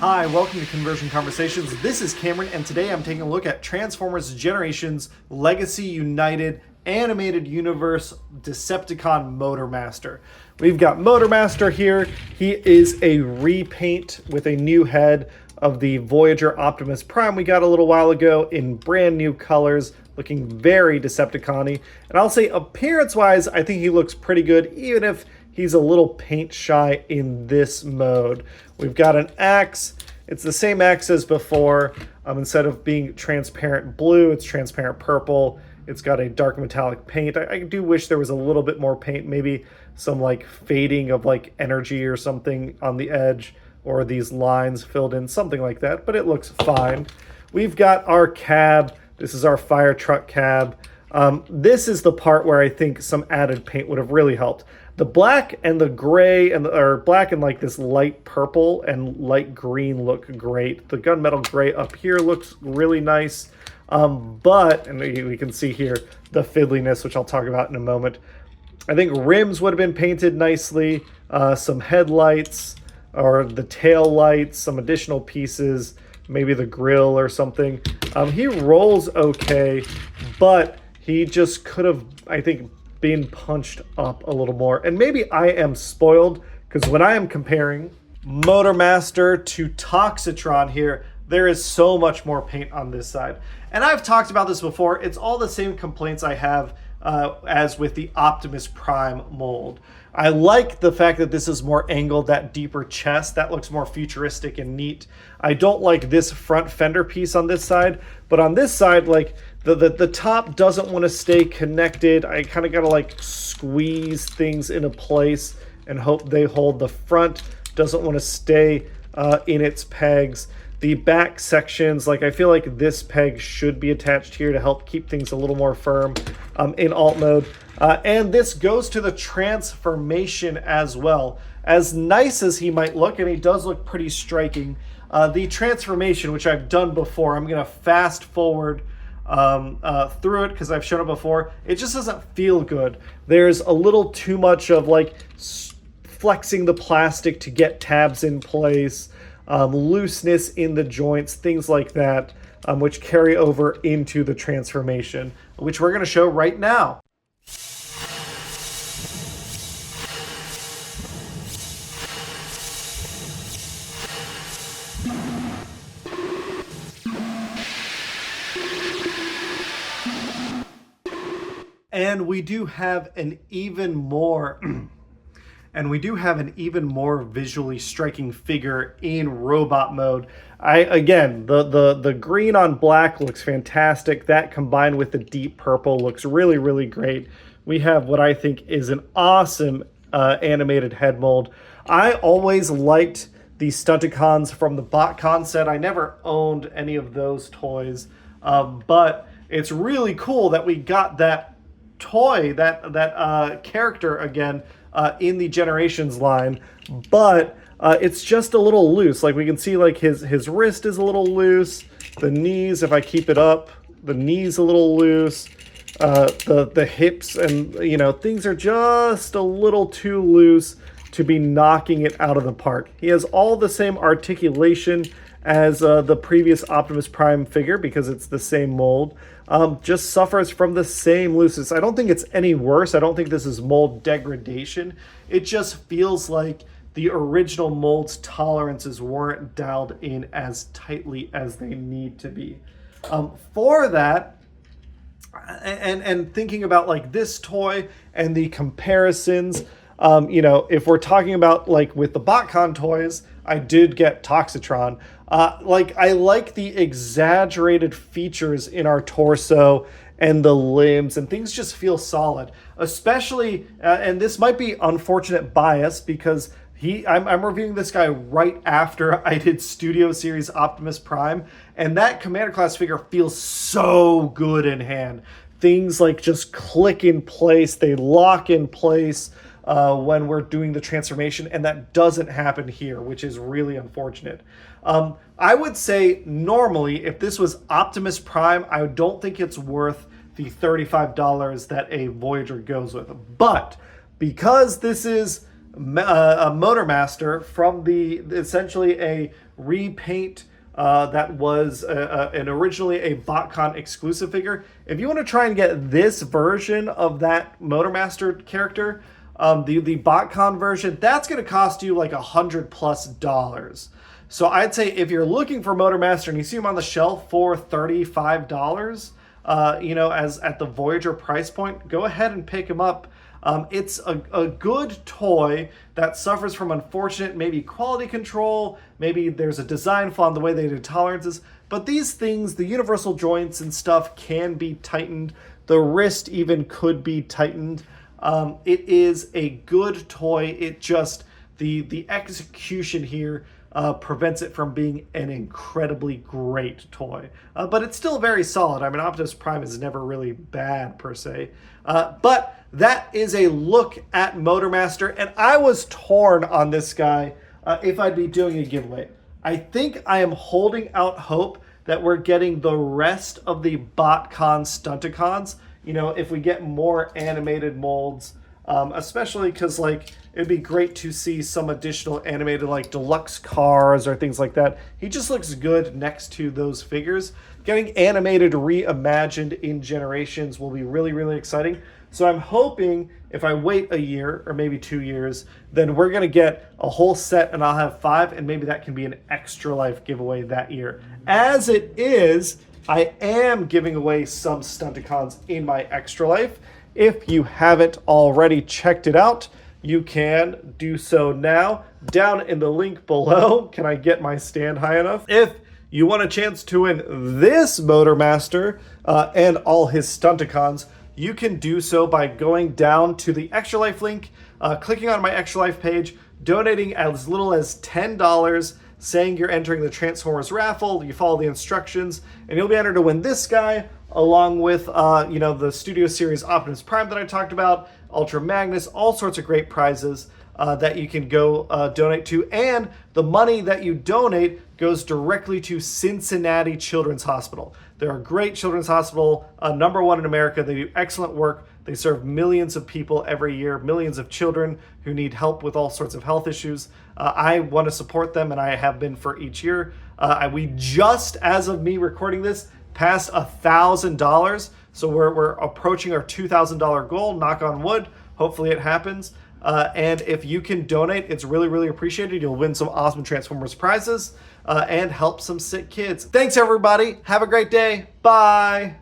Hi, welcome to Conversion Conversations. This is Cameron, and today I'm taking a look at Transformers Generations Legacy United Animated Universe Decepticon Motormaster. We've got Motormaster here. He is a repaint with a new head of the Voyager Optimus Prime we got a little while ago in brand new colors, looking very Decepticon-y. And I'll say appearance-wise, I think he looks pretty good, even if he's a little paint shy in this mode. We've got an axe. It's the same axe as before. Instead of being transparent blue, it's transparent purple. It's got a dark metallic paint. I do wish there was a little bit more paint, maybe some like fading of like energy or something on the edge, or these lines filled in, something like that, but it looks fine. We've got our cab. This is our fire truck cab. This is the part where I think some added paint would have really helped. The black and the gray or black and like this light purple and light green look great. The gunmetal gray up here looks really nice. And we can see here the fiddliness, which I'll talk about in a moment. I think rims would have been painted nicely. Some headlights or the tail lights, some additional pieces, maybe the grill or something. He rolls okay, but he just could have, I think, been punched up a little more. And maybe I am spoiled, because when I am comparing Motormaster to Toxitron here, there is so much more paint on this side. And I've talked about this before. It's all the same complaints I have as with the Optimus Prime mold. I like the fact that this is more angled, that deeper chest. That looks more futuristic and neat. I don't like this front fender piece on this side, but on this side, like the top doesn't want to stay connected. I kind of got to like squeeze things into place and hope they hold. The front doesn't want to stay in its pegs. The back sections, like I feel like this peg should be attached here to help keep things a little more firm in alt mode. And this goes to the transformation as well. As nice as he might look, and he does look pretty striking, the transformation, which I've done before, I'm going to fast forward through it because I've shown it before. It just doesn't feel good. There's a little too much of like flexing the plastic to get tabs in place, looseness in the joints, things like that, which carry over into the transformation, which we're going to show right now. And we do have an even more visually striking figure in robot mode. Again, the green on black looks fantastic. That combined with the deep purple looks really, really great. We have what I think is an awesome animated head mold. I always liked the Stunticons from the BotCon set. I never owned any of those toys, but it's really cool that we got that toy, that character again in the Generations line, but it's just a little loose. Like we can see, like his wrist is a little loose. The knees, if I keep it up, the knees a little loose. The hips and things are just a little too loose to be knocking it out of the park. He has all the same articulation as the previous Optimus Prime figure because it's the same mold. Just suffers from the same looseness. I don't think it's any worse. I don't think this is mold degradation. It just feels like the original mold's tolerances weren't dialed in as tightly as they need to be. For that, and thinking about like this toy and the comparisons, if we're talking about like with the BotCon toys, I did get Toxitron. I like the exaggerated features in our torso and the limbs, and things just feel solid. Especially, and this might be unfortunate bias because I'm reviewing this guy right after I did Studio Series Optimus Prime, and that Commander Class figure feels so good in hand. Things like just click in place, they lock in place when we're doing the transformation, and that doesn't happen here, which is really unfortunate. I would say normally if this was Optimus Prime, I don't think it's worth the $35 that a Voyager goes with. But because this is a Motormaster from the essentially a repaint that was an originally a BotCon exclusive figure. If you want to try and get this version of that Motormaster character, the BotCon version, that's going to cost you like $100+. So I'd say if you're looking for Motormaster and you see him on the shelf for $35, as at the Voyager price point, go ahead and pick him up. It's a good toy that suffers from unfortunate maybe quality control, maybe there's a design flaw in the way they do tolerances, but these things, the universal joints and stuff can be tightened. The wrist even could be tightened. It is a good toy. It just, the execution here prevents it from being an incredibly great toy. But it's still very solid. I mean, Optimus Prime is never really bad per se. But that is a look at Motormaster, and I was torn on this guy if I'd be doing a giveaway. I think I am holding out hope that we're getting the rest of the BotCon Stunticons. If we get more animated molds, especially because it'd be great to see some additional animated deluxe cars or things like that. He just looks good next to those figures. Getting animated reimagined in Generations will be really, really exciting. So I'm hoping if I wait a year or maybe 2 years, then we're going to get a whole set and I'll have 5, and maybe that can be an Extra Life giveaway that year. As it is, I am giving away some Stunticons in my Extra Life. If you haven't already checked it out, you can do so now down in the link below. Can I get my stand high enough? If you want a chance to win this Motormaster and all his Stunticons, you can do so by going down to the Extra Life link, clicking on my Extra Life page, donating as little as $10, saying you're entering the Transformers raffle. You follow the instructions, and you'll be entered to win this guy, along with the Studio Series Optimus Prime that I talked about, Ultra Magnus, all sorts of great prizes that you can go donate to. And the money that you donate goes directly to Cincinnati Children's Hospital. They're a great children's hospital, #1 in America. They do excellent work. They serve millions of people every year, millions of children who need help with all sorts of health issues. I want to support them, and I have been for each year. We just, as of me recording this, passed $1,000. So we're approaching our $2,000 goal, knock on wood. Hopefully it happens. And if you can donate, it's really, really appreciated. You'll win some awesome Transformers prizes and help some sick kids. Thanks, everybody. Have a great day. Bye.